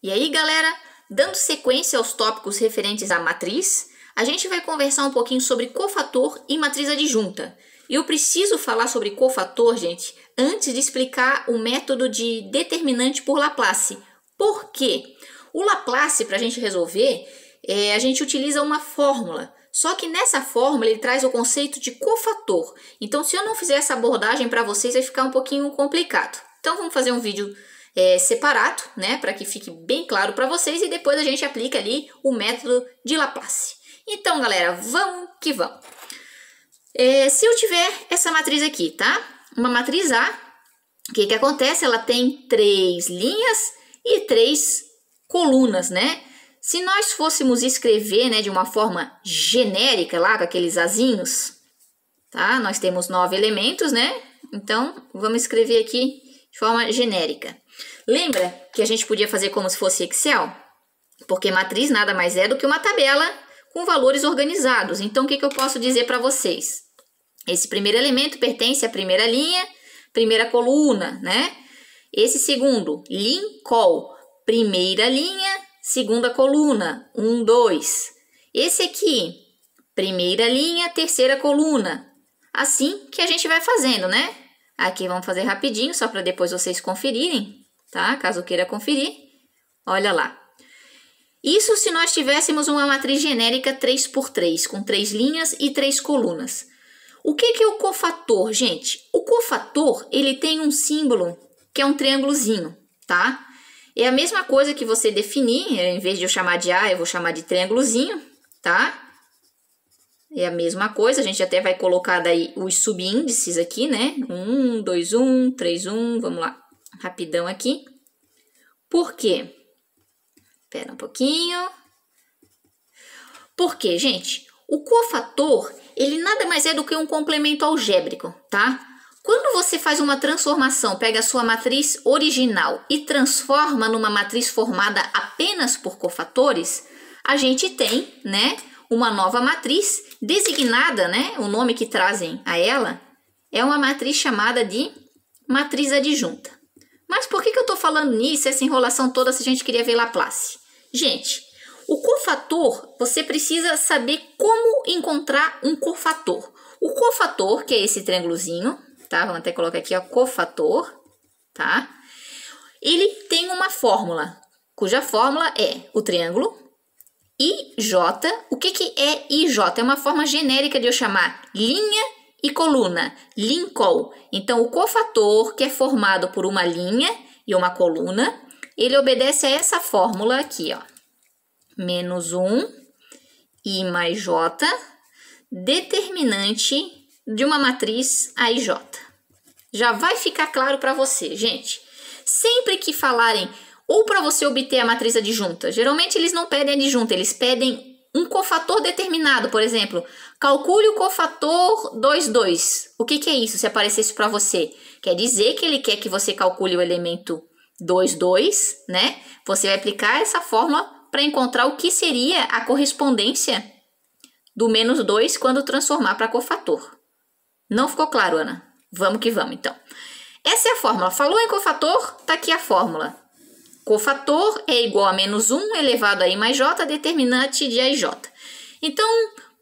E aí, galera, dando sequência aos tópicos referentes à matriz, a gente vai conversar um pouquinho sobre cofator e matriz adjunta. E eu preciso falar sobre cofator, gente, antes de explicar o método de determinante por Laplace. Por quê? O Laplace, para a gente resolver, a gente utiliza uma fórmula. Só que nessa fórmula ele traz o conceito de cofator. Então, se eu não fizer essa abordagem para vocês, vai ficar um pouquinho complicado. Então, vamos fazer um vídeo separado, né, para que fique bem claro para vocês, e depois a gente aplica ali o método de Laplace. Então, galera, vamos que vamos. Se eu tiver essa matriz aqui, tá? Uma matriz A, o que acontece? Ela tem 3 linhas e 3 colunas, né? Se nós fôssemos escrever, né, de uma forma genérica lá, com aqueles azinhos, tá? Nós temos 9 elementos, né? Então, vamos escrever aqui de forma genérica. Lembra que a gente podia fazer como se fosse Excel? Porque matriz nada mais é do que uma tabela com valores organizados. Então, o que eu posso dizer para vocês? Esse primeiro elemento pertence à primeira linha, primeira coluna, né? Esse segundo, Lin-Col, primeira linha, segunda coluna, 1, 2. Esse aqui, primeira linha, terceira coluna. Assim que a gente vai fazendo, né? Aqui vamos fazer rapidinho, só para depois vocês conferirem, tá? Caso queira conferir, olha lá. Isso se nós tivéssemos uma matriz genérica 3x3, com 3 linhas e 3 colunas. O que é o cofator, gente? O cofator, ele tem um símbolo que é um triângulozinho, tá? É a mesma coisa que você definir, em vez de eu chamar de A, eu vou chamar de triângulozinho, tá? É a mesma coisa, a gente até vai colocar daí os subíndices aqui, né? 1, 2, 1, 3, 1, vamos lá, rapidão aqui. Por quê? Espera um pouquinho. Por quê, gente? O cofator, ele nada mais é do que um complemento algébrico, tá? Quando você faz uma transformação, pega a sua matriz original e transforma numa matriz formada apenas por cofatores, a gente tem, né, uma nova matriz designada, né, o nome que trazem a ela é uma matriz chamada de matriz adjunta. Mas por que eu estou falando nisso, essa enrolação toda, se a gente queria ver Laplace? Gente, o cofator, você precisa saber como encontrar um cofator. O cofator, que é esse triângulozinho, tá? Vamos até colocar aqui, ó, cofator, tá? Ele tem uma fórmula, cuja fórmula é o triângulo IJ. O que é IJ? É uma forma genérica de eu chamar linha e coluna, Lin-Col. Então, o cofator, que é formado por uma linha e uma coluna, ele obedece a essa fórmula aqui, ó. Menos 1 I mais J, determinante de uma matriz AIJ. Já vai ficar claro para você, gente. Sempre que falarem ou para você obter a matriz adjunta, geralmente eles não pedem adjunta, eles pedem um cofator determinado. Por exemplo, calcule o cofator 2, 2. O que é isso? Se aparecesse para você, quer dizer que ele quer que você calcule o elemento 2, 2, né? Você vai aplicar essa fórmula para encontrar o que seria a correspondência do menos 2 quando transformar para cofator. Não ficou claro, Ana? Vamos que vamos, então. Essa é a fórmula. Falou em cofator? Tá aqui a fórmula. Cofator é igual a menos 1 elevado a I mais J, determinante de AIJ. Então,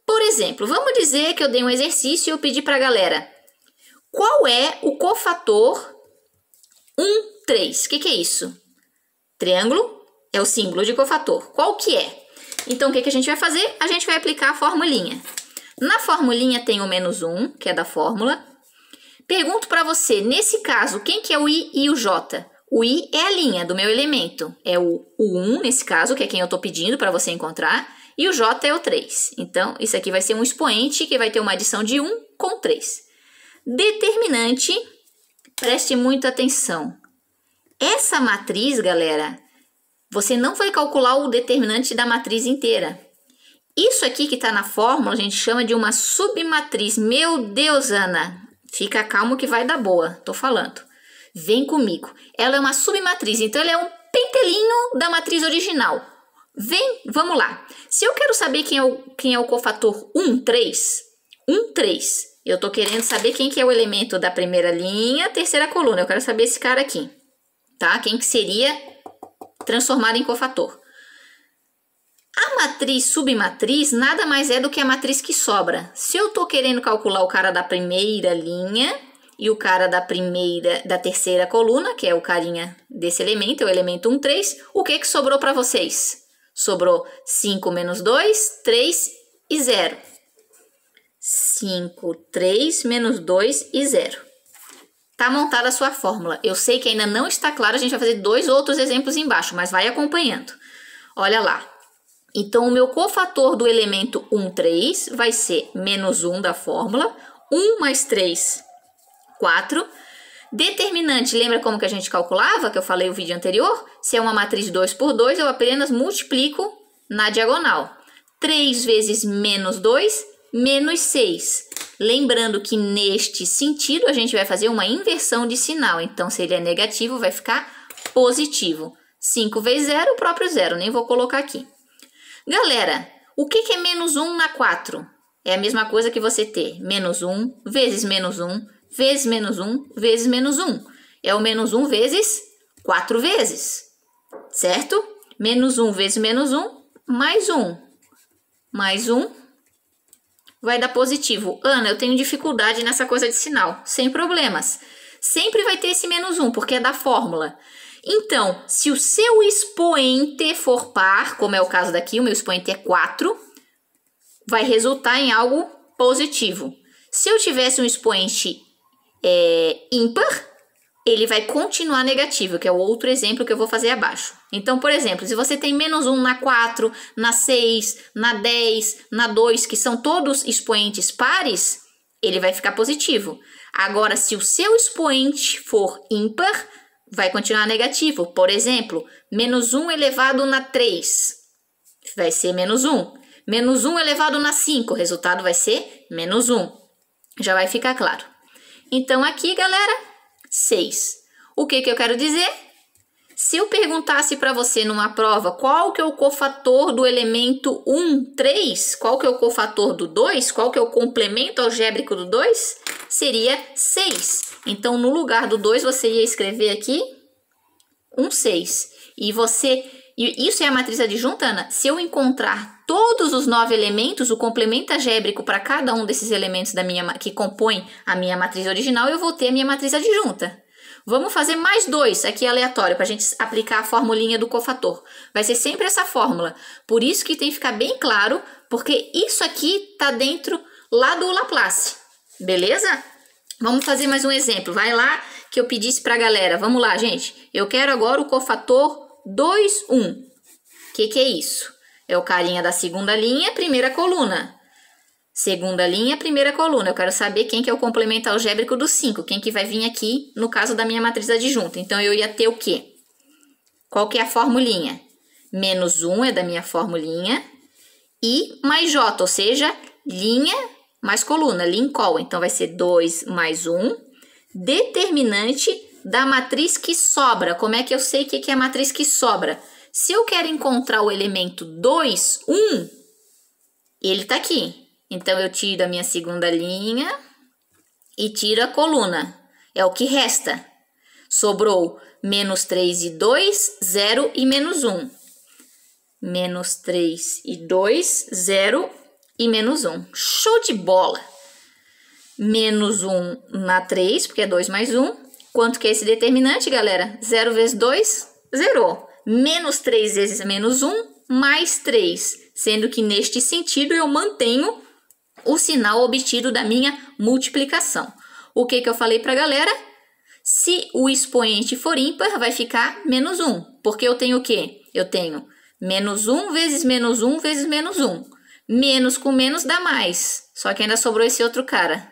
por exemplo, vamos dizer que eu dei um exercício e eu pedi para a galera: qual é o cofator 1, 3? O que é isso? Triângulo é o símbolo de cofator. Qual que é? Então, o que a gente vai fazer? A gente vai aplicar a formulinha. Na formulinha tem o menos 1, que é da fórmula. Pergunto para você, nesse caso, quem que é o I e o J? O I é a linha do meu elemento. É o 1, nesse caso, que é quem eu estou pedindo para você encontrar. E o J é o 3. Então, isso aqui vai ser um expoente que vai ter uma adição de 1 com 3. Determinante, preste muita atenção. Essa matriz, galera, você não vai calcular o determinante da matriz inteira. Isso aqui que está na fórmula, a gente chama de uma submatriz. Meu Deus, Ana, fica calmo que vai dar boa, tô falando. Vem comigo. Ela é uma submatriz, então ela é um pentelinho da matriz original. Vem, vamos lá. Se eu quero saber quem é o cofator 1, 3, 1, 3, eu tô querendo saber quem que é o elemento da primeira linha, terceira coluna. Eu quero saber esse cara aqui, tá? Quem que seria transformada em cofator. A matriz submatriz nada mais é do que a matriz que sobra. Se eu estou querendo calcular o cara da primeira linha e o cara da terceira coluna, que é o carinha desse elemento, é o elemento 1, 3, o que sobrou para vocês? Sobrou 5 menos 2, 3 e 0. 5, 3, menos 2 e 0. Tá montada a sua fórmula. Eu sei que ainda não está claro, a gente vai fazer 2 outros exemplos embaixo, mas vai acompanhando. Olha lá. Então, o meu cofator do elemento 1, 3 vai ser menos 1 da fórmula. 1 mais 3, 4. Determinante, lembra como que a gente calculava, que eu falei no vídeo anterior? Se é uma matriz 2 por 2, eu apenas multiplico na diagonal. 3 vezes menos 2, menos 6. Lembrando que neste sentido, a gente vai fazer uma inversão de sinal. Então, se ele é negativo, vai ficar positivo. 5 vezes 0, o próprio 0, nem vou colocar aqui. Galera, o que é menos 1 na 4? É a mesma coisa que você ter menos 1 vezes menos 1 vezes menos 1 vezes menos 1. É o menos 1 vezes 4 vezes, certo? Menos 1 vezes menos 1, mais 1. Mais 1 vai dar positivo. Ana, eu tenho dificuldade nessa coisa de sinal. Sem problemas. Sempre vai ter esse menos 1, porque é da fórmula. Então, se o seu expoente for par, como é o caso daqui, o meu expoente é 4, vai resultar em algo positivo. Se eu tivesse um expoente ímpar, ele vai continuar negativo, que é o outro exemplo que eu vou fazer abaixo. Então, por exemplo, se você tem menos 1 na 4, na 6, na 10, na 2, que são todos expoentes pares, ele vai ficar positivo. Agora, se o seu expoente for ímpar, vai continuar negativo. Por exemplo, menos 1 elevado na 3 vai ser menos 1. Menos 1 elevado na 5, o resultado vai ser menos 1. Já vai ficar claro. Então, aqui, galera, 6. O que eu quero dizer? Se eu perguntasse para você numa prova qual que é o cofator do elemento 1, 3, qual que é o cofator do 2, qual que é o complemento algébrico do 2, seria 6. Então, no lugar do 2, você ia escrever aqui um 6. E isso é a matriz adjunta, Ana? Se eu encontrar todos os 9 elementos, o complemento algébrico para cada um desses elementos que compõem a minha matriz original, eu vou ter a minha matriz adjunta. Vamos fazer mais 2 aqui aleatório para a gente aplicar a formulinha do cofator. Vai ser sempre essa fórmula. Por isso que tem que ficar bem claro, porque isso aqui está dentro lá do Laplace. Beleza? Vamos fazer mais um exemplo. Vai lá que eu pedisse para a galera. Vamos lá, gente. Eu quero agora o cofator 2, 1. O que é isso? É o carinha da segunda linha, primeira coluna. Segunda linha, primeira coluna. Eu quero saber quem que é o complemento algébrico do 5. Quem que vai vir aqui no caso da minha matriz adjunta. Então, eu ia ter o quê? Qual que é a formulinha? Menos 1 é da minha formulinha. E mais J, ou seja, linha mais coluna, lincol. Então, vai ser 2 mais 1. Determinante da matriz que sobra. Como é que eu sei o que é a matriz que sobra? Se eu quero encontrar o elemento 2, 1, ele está aqui. Então, eu tiro a minha segunda linha e tiro a coluna. É o que resta. Sobrou menos 3 e 2, 0 e menos 1. Menos 3 e 2, 0 e menos 1. Show de bola! Menos 1 na 3, porque é 2 mais 1. Quanto que é esse determinante, galera? 0 vezes 2, zerou. Menos 3 vezes menos 1, mais 3. Sendo que neste sentido eu mantenho o sinal obtido da minha multiplicação. O que eu falei para a galera? Se o expoente for ímpar, vai ficar menos 1. Porque eu tenho o quê? Eu tenho menos 1 vezes menos 1 vezes menos 1. Menos com menos dá mais. Só que ainda sobrou esse outro cara.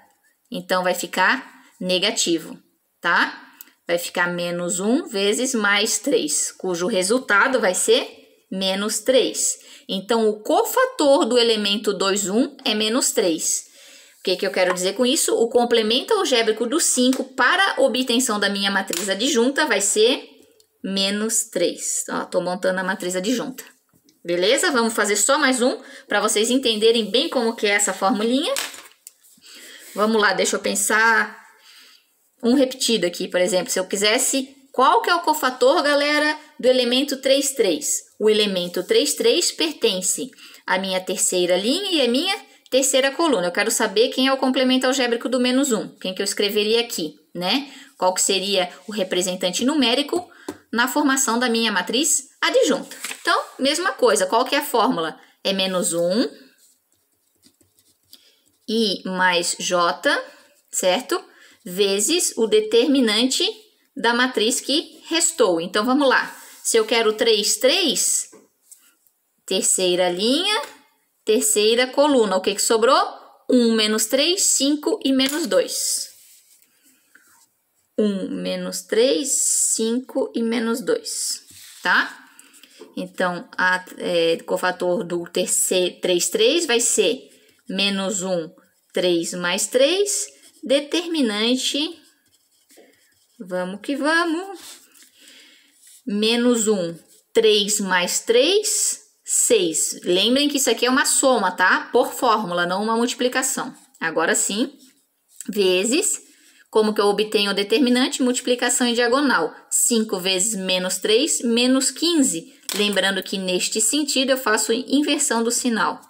Então, vai ficar negativo, tá? Vai ficar menos 1 vezes mais 3, cujo resultado vai ser menos 3. Então, o cofator do elemento 2, 1 é menos 3. O que eu quero dizer com isso? O complemento algébrico do 5 para obtenção da minha matriz adjunta vai ser menos 3. Estou montando a matriz adjunta. Beleza? Vamos fazer só mais um para vocês entenderem bem como que é essa formulinha. Vamos lá, deixa eu pensar um repetido aqui, por exemplo. Se eu quisesse Qual que é o cofator, galera, do elemento 3, 3? O elemento 3, 3 pertence à minha terceira linha e à minha terceira coluna. Eu quero saber quem é o complemento algébrico do menos 1. Quem que eu escreveria aqui, né? Qual que seria o representante numérico na formação da minha matriz adjunta. Então, mesma coisa. Qual que é a fórmula? É menos 1 I mais J, certo? Vezes o determinante da matriz que restou. Então, vamos lá. Se eu quero 3, 3, terceira linha, terceira coluna. O que que sobrou? 1 menos 3, 5 e menos 2. 1 menos 3, 5 e menos 2, tá? Então, o cofator do 3, 3 vai ser menos 1, 3 mais 3, determinante, vamos que vamos, menos 1, 3 mais 3, 6. Lembrem que isso aqui é uma soma, tá? Por fórmula, não uma multiplicação. Agora sim, vezes, como que eu obtenho o determinante? Multiplicação em diagonal. 5 vezes menos 3, menos 15. Lembrando que neste sentido eu faço inversão do sinal.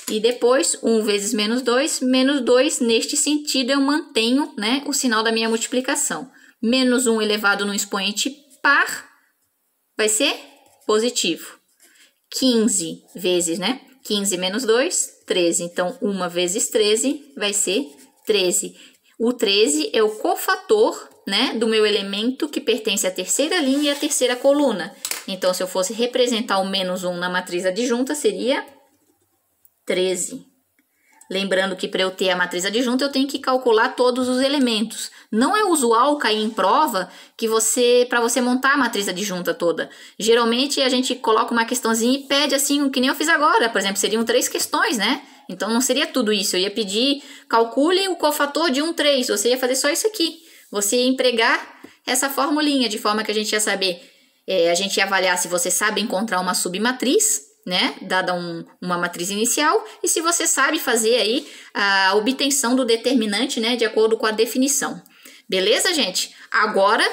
E depois, 1 vezes menos 2, menos 2. Neste sentido eu mantenho, né, o sinal da minha multiplicação. Menos 1 elevado no expoente par vai ser positivo. 15 vezes, né? 15 menos 2, 13. Então, 1 vezes 13 vai ser 13. O 13 é o cofator, né, do meu elemento que pertence à terceira linha e à terceira coluna. Então, se eu fosse representar o menos 1 na matriz adjunta, seria 13. Lembrando que para eu ter a matriz adjunta, eu tenho que calcular todos os elementos. Não é usual cair em prova que para você montar a matriz adjunta toda. Geralmente, a gente coloca uma questãozinha e pede assim, o que nem eu fiz agora. Por exemplo, seriam 3 questões, né? Então, não seria tudo isso. Eu ia pedir, calcule o cofator de 1, 3. Você ia fazer só isso aqui. Você ia empregar essa formulinha, de forma que a gente ia saber, a gente ia avaliar se você sabe encontrar uma submatriz, né, dada uma matriz inicial, e se você sabe fazer aí a obtenção do determinante, né, de acordo com a definição. Beleza, gente? Agora,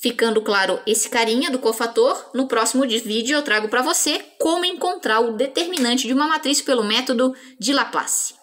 ficando claro esse carinha do cofator, no próximo vídeo eu trago para você como encontrar o determinante de uma matriz pelo método de Laplace.